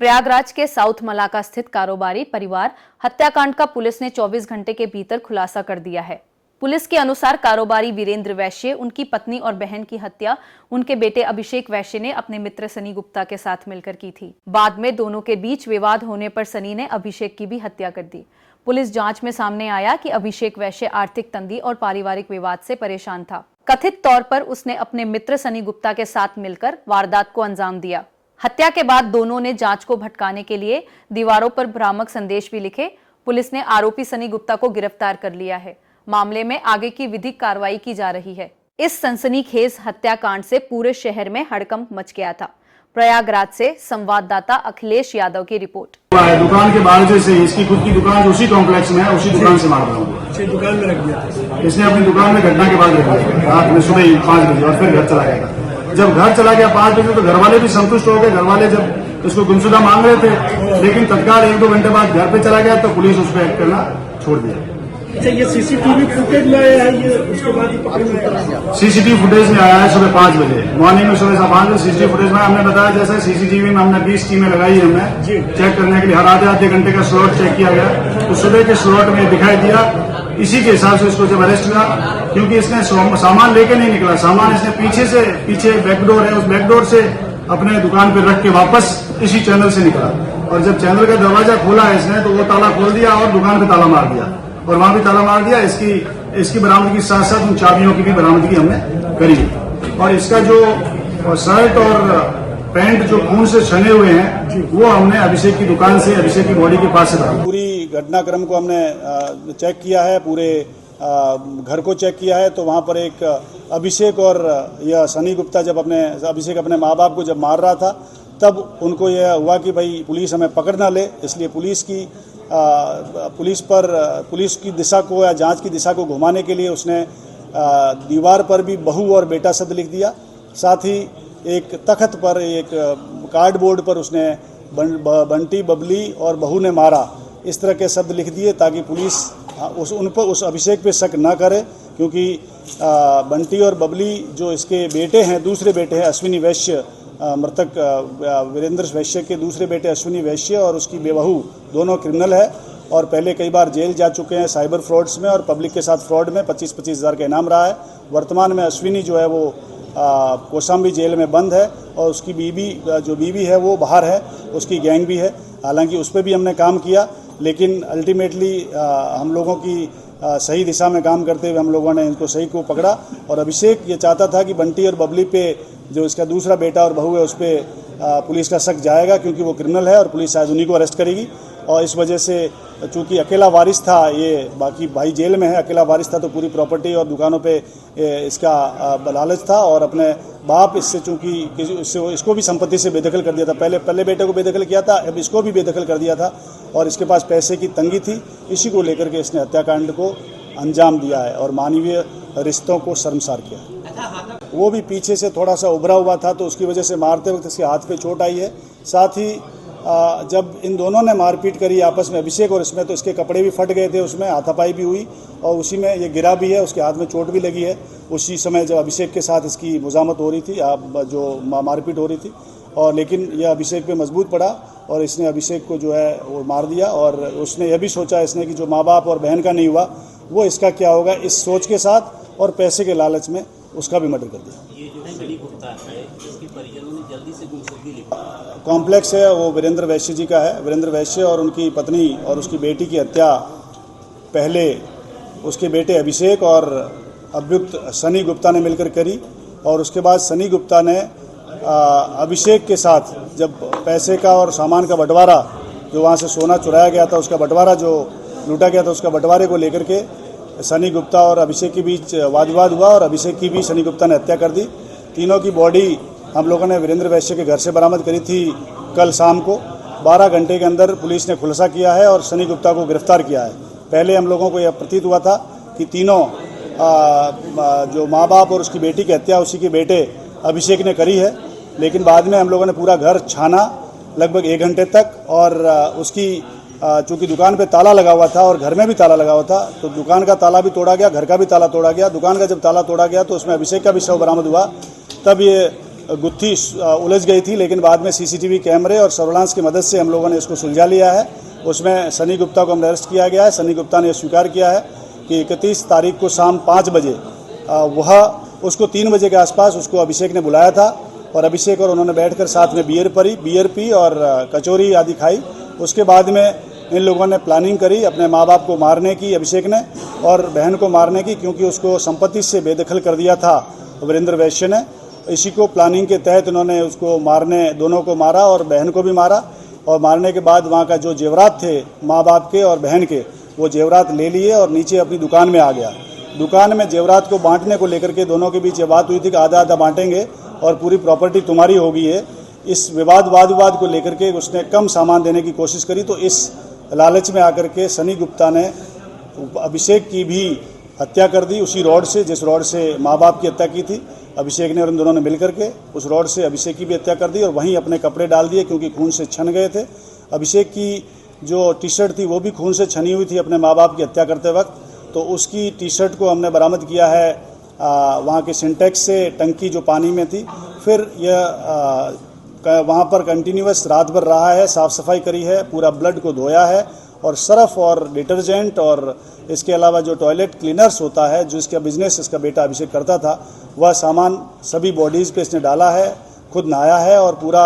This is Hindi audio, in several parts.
प्रयागराज के साउथ मलाका स्थित कारोबारी परिवार हत्याकांड का पुलिस ने 24 घंटे के भीतर खुलासा कर दिया है। पुलिस के अनुसार कारोबारी वीरेंद्र वैश्य, उनकी पत्नी और बहन की हत्या उनके बेटे अभिषेक वैश्य ने अपने मित्र सनी गुप्ता के साथ मिलकर की थी। बाद में दोनों के बीच विवाद होने पर सनी ने अभिषेक की भी हत्या कर दी। पुलिस जांच में सामने आया कि अभिषेक वैश्य आर्थिक तंगी और पारिवारिक विवाद से परेशान था। कथित तौर पर उसने अपने मित्र सनी गुप्ता के साथ मिलकर वारदात को अंजाम दिया। हत्या के बाद दोनों ने जांच को भटकाने के लिए दीवारों पर भ्रामक संदेश भी लिखे। पुलिस ने आरोपी सनी गुप्ता को गिरफ्तार कर लिया है। मामले में आगे की विधिक कार्रवाई की जा रही है। इस सनसनीखेज हत्याकांड से पूरे शहर में हड़कंप मच गया था। प्रयागराज से संवाददाता अखिलेश यादव की रिपोर्ट। दुकान के बाहर से इसकी खुद की दुकान उसी कॉम्प्लेक्स में है, उसी दुकान से मार दिया। दुकान में रख दिया इसने अपनी दुकान में घटना के बाद रख दिया रात में सुबह 5 बजे और फिर घर चला गया। जब घर चला गया 5 बजे तो घर वाले भी संतुष्ट हो गए। घर वाले जब इसको गुमशुदा मांग रहे थे, लेकिन तत्काल 1-2 घंटे बाद घर पे चला गया तो पुलिस उस पर एक्ट करना छोड़ दिया। अच्छा, ये सीसीटीवी फुटेज में आया है, ये उसके बाद ही पकड़ में आया। सीसीटीवी फुटेज में आया है सुबह 5 बजे, मॉर्निंग में सुबह 5 बजे सीसीटीवी फुटेज में हमने बताया। जैसे सीसीटीवी में हमने 20 टीमें लगाई है, हमने चेक करने के लिए हर आधे घंटे का स्लॉट चेक किया गया। तो सुबह के स्लॉट में दिखाई दिया, इसी के हिसाब से इसको जब अरेस्ट किया, क्योंकि इसने सामान लेके नहीं निकला। सामान इसने पीछे बैकडोर है, उस बैकडोर से अपने दुकान पर रख के वापस इसी चैनल से निकला। और जब चैनल का दरवाजा खोला है इसने, तो वो ताला खोल दिया और दुकान पे ताला मार दिया और वहां भी ताला मार दिया। इसकी बरामदगी के साथ साथ उन चाबियों की भी बरामदगी हमने करी। और इसका जो शर्ट और पैंट जो खून से छने हुए हैं, वो हमने अभिषेक की दुकान से, अभिषेक की बॉडी के पास से बरामद। पूरी घटनाक्रम को हमने चेक किया है, पूरे घर को चेक किया है। तो वहां पर एक अभिषेक और यह सनी गुप्ता जब अभिषेक अपने माँ बाप को जब मार रहा था, तब उनको यह हुआ कि भाई पुलिस हमें पकड़ ना ले, इसलिए पुलिस की दिशा को या जांच की दिशा को घुमाने के लिए उसने दीवार पर भी बहू और बेटा शब्द लिख दिया। साथ ही एक तख्त पर, एक कार्डबोर्ड पर उसने बंटी, बबली और बहू ने मारा, इस तरह के शब्द लिख दिए ताकि पुलिस उस अभिषेक पे शक न करे। क्योंकि बंटी और बबली जो इसके बेटे हैं, दूसरे बेटे हैं अश्विनी वैश्य, मृतक वीरेंद्र वैश्य के दूसरे बेटे अश्विनी वैश्य और उसकी बेबहू, दोनों क्रिमिनल है और पहले कई बार जेल जा चुके हैं साइबर फ्रॉड्स में और पब्लिक के साथ फ्रॉड में। 25-25 हज़ार का इनाम रहा है। वर्तमान में अश्विनी जो है वो कौशाम्बी जेल में बंद है और उसकी बीवी है वो बाहर है, उसकी गैंग भी है। हालांकि उस पर भी हमने काम किया, लेकिन अल्टीमेटली हम लोगों की सही दिशा में काम करते हुए हम लोगों ने इनको सही को पकड़ा। और अभिषेक ये चाहता था कि बंटी और बबली पे, जो इसका दूसरा बेटा और बहू है, उस पर पुलिस का शक जाएगा क्योंकि वो क्रिमिनल है और पुलिस शायद उन्हीं को अरेस्ट करेगी। और इस वजह से चूंकि अकेला वारिस था, ये बाकी भाई जेल में है, अकेला वारिस था, तो पूरी प्रॉपर्टी और दुकानों पे इसका लालच था। और अपने बाप इससे चूंकि इसको भी संपत्ति से बेदखल कर दिया था। पहले बेटे को बेदखल किया था, अब इसको भी बेदखल कर दिया था और इसके पास पैसे की तंगी थी। इसी को लेकर के इसने हत्याकांड को अंजाम दिया है और मानवीय रिश्तों को शर्मसार किया। वो भी पीछे से थोड़ा सा उभरा हुआ था, तो उसकी वजह से मारते वक्त इसके हाथ पे चोट आई है। साथ ही जब इन दोनों ने मारपीट करी आपस में, अभिषेक और इसमें, तो इसके कपड़े भी फट गए थे, उसमें हाथापाई भी हुई और उसी में ये गिरा भी है, उसके हाथ में चोट भी लगी है। उसी समय जब अभिषेक के साथ इसकी मुजामत हो रही थी, जो मारपीट हो रही थी, और लेकिन यह अभिषेक पे मजबूत पड़ा और इसने अभिषेक को जो है वो मार दिया। और उसने यह भी सोचा इसने कि जो माँ बाप और बहन का नहीं हुआ वो इसका क्या होगा, इस सोच के साथ और पैसे के लालच में उसका भी मर्डर कर दिया। ये जो सनी गुप्ता है, इसके परिजनों ने जल्दी से गुमशुदगी लिखी। कॉम्प्लेक्स है वो वीरेंद्र वैश्य जी का है। वीरेंद्र वैश्य और उनकी पत्नी और उसकी बेटी की हत्या पहले उसके बेटे अभिषेक और अभियुक्त सनी गुप्ता ने मिलकर करी। और उसके बाद सनी गुप्ता ने अभिषेक के साथ जब पैसे का और सामान का बंटवारा, जो वहाँ से सोना चुराया गया था, उसका बंटवारा जो लूटा गया था, उसका बंटवारे को लेकर के सनी गुप्ता और अभिषेक के बीच वाद विवाद हुआ और अभिषेक की भी सनी गुप्ता ने हत्या कर दी। तीनों की बॉडी हम लोगों ने वीरेंद्र वैश्य के घर से बरामद करी थी कल शाम को। 12 घंटे के अंदर पुलिस ने खुलासा किया है और सनी गुप्ता को गिरफ्तार किया है। पहले हम लोगों को यह प्रतीत हुआ था कि तीनों जो माँ बाप और उसकी बेटी की हत्या उसी के बेटे अभिषेक ने करी है, लेकिन बाद में हम लोगों ने पूरा घर छाना लगभग 1 घंटे तक और उसकी चूंकि दुकान पे ताला लगा हुआ था और घर में भी ताला लगा हुआ था, तो दुकान का ताला भी तोड़ा गया, घर का भी ताला तोड़ा गया। दुकान का जब ताला तोड़ा गया तो उसमें अभिषेक का भी शव बरामद हुआ। तब ये गुत्थी उलझ गई थी, लेकिन बाद में सीसीटीवी कैमरे और सर्विलांस की मदद से हम लोगों ने इसको सुलझा लिया है। उसमें सनी गुप्ता को हमने अरेस्ट किया गया है। सनी गुप्ता ने स्वीकार किया है कि 31 तारीख को शाम 5 बजे वह उसको 3 बजे के आसपास उसको अभिषेक ने बुलाया था और अभिषेक और उन्होंने बैठकर साथ में बियर पी और कचौरी आदि खाई। उसके बाद में इन लोगों ने प्लानिंग करी अपने माँ बाप को मारने की, अभिषेक ने, और बहन को मारने की, क्योंकि उसको संपत्ति से बेदखल कर दिया था वीरेंद्र वैश्य ने। इसी को प्लानिंग के तहत उन्होंने उसको दोनों को मारा और बहन को भी मारा। और मारने के बाद वहाँ का जो जेवरात थे माँ बाप के और बहन के, वो जेवरात ले लिए और नीचे अपनी दुकान में आ गया। दुकान में जेवरात को बांटने को लेकर के दोनों के बीच ये बात हुई थी कि आधा आधा बांटेंगे और पूरी प्रॉपर्टी तुम्हारी होगी। है इस वाद विवाद को लेकर के उसने कम सामान देने की कोशिश करी, तो इस लालच में आकर के सनी गुप्ता ने अभिषेक की भी हत्या कर दी उसी रॉड से, जिस रॉड से माँ बाप की हत्या की थी अभिषेक ने और इन दोनों ने मिलकर के। उस रॉड से अभिषेक की भी हत्या कर दी और वहीं अपने कपड़े डाल दिए, क्योंकि खून से छन गए थे। अभिषेक की जो टी शर्ट थी वो भी खून से छनी हुई थी अपने माँ बाप की हत्या करते वक्त, तो उसकी टी शर्ट को हमने बरामद किया है वहाँ के सिंटेक्स से, टंकी जो पानी में थी। फिर यह वहाँ पर कंटिन्यूअस रात भर रहा है, साफ़ सफाई करी है, पूरा ब्लड को धोया है और सर्फ और डिटर्जेंट और इसके अलावा जो टॉयलेट क्लीनर्स होता है, जो इसका बिजनेस इसका बेटा अभिषेक करता था, वह सामान सभी बॉडीज़ पे इसने डाला है, खुद नहाया है और पूरा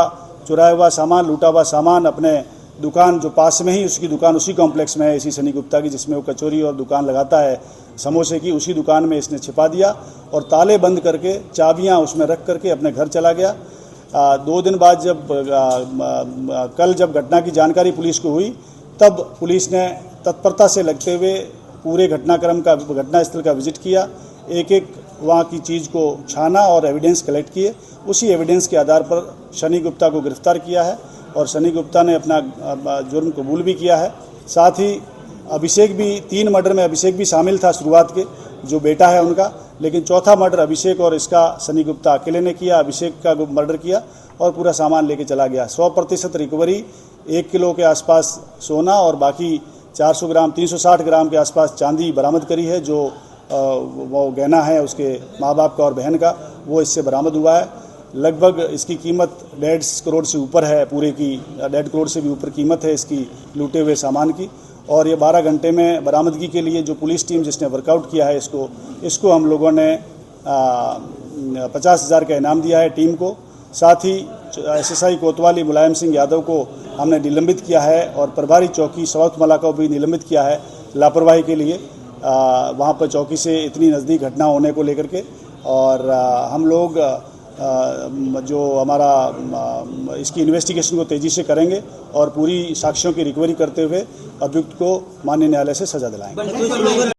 चुराया हुआ सामान, लूटा हुआ सामान अपने दुकान जो पास में ही उसकी दुकान उसी कॉम्प्लेक्स में है इसी सनी गुप्ता की, जिसमें वो कचौरी और दुकान लगाता है समोसे की, उसी दुकान में इसने छिपा दिया और ताले बंद करके चाबियां उसमें रख करके अपने घर चला गया। 2 दिन बाद कल जब घटना की जानकारी पुलिस को हुई, तब पुलिस ने तत्परता से लगते हुए पूरे घटनास्थल का विजिट किया, एक वहाँ की चीज़ को छाना और एविडेंस कलेक्ट किए। उसी एविडेंस के आधार पर सनी गुप्ता को गिरफ्तार किया है और सनी गुप्ता ने अपना जुर्म कबूल भी किया है। साथ ही अभिषेक भी 3 मर्डर में अभिषेक भी शामिल था शुरुआत के, जो बेटा है उनका, लेकिन चौथा मर्डर अभिषेक और इसका सनी गुप्ता अकेले ने किया। अभिषेक का मर्डर किया और पूरा सामान लेके चला गया। 100% रिकवरी, 1 किलो के आसपास सोना और बाकी 400 ग्राम 360 ग्राम के आसपास चांदी बरामद करी है, जो वो गहना है उसके माँ बाप का और बहन का, वो इससे बरामद हुआ है। लगभग इसकी कीमत 1.5 करोड़ से ऊपर है, पूरे की 1.5 करोड़ से भी ऊपर कीमत है इसकी लूटे हुए सामान की। और ये 12 घंटे में बरामदगी के लिए जो पुलिस टीम जिसने वर्कआउट किया है इसको हम लोगों ने 50,000 का इनाम दिया है टीम को। साथ ही SSI कोतवाली मुलायम सिंह यादव को हमने निलंबित किया है और प्रभारी चौकी साउथ मला को भी निलंबित किया है लापरवाही के लिए, वहाँ पर चौकी से इतनी नज़दीक घटना होने को लेकर के। और हम लोग जो हमारा इसकी इन्वेस्टिगेशन को तेज़ी से करेंगे और पूरी साक्ष्यों की रिकवरी करते हुए अभियुक्त को माननीय न्यायालय से सजा दिलाएंगे।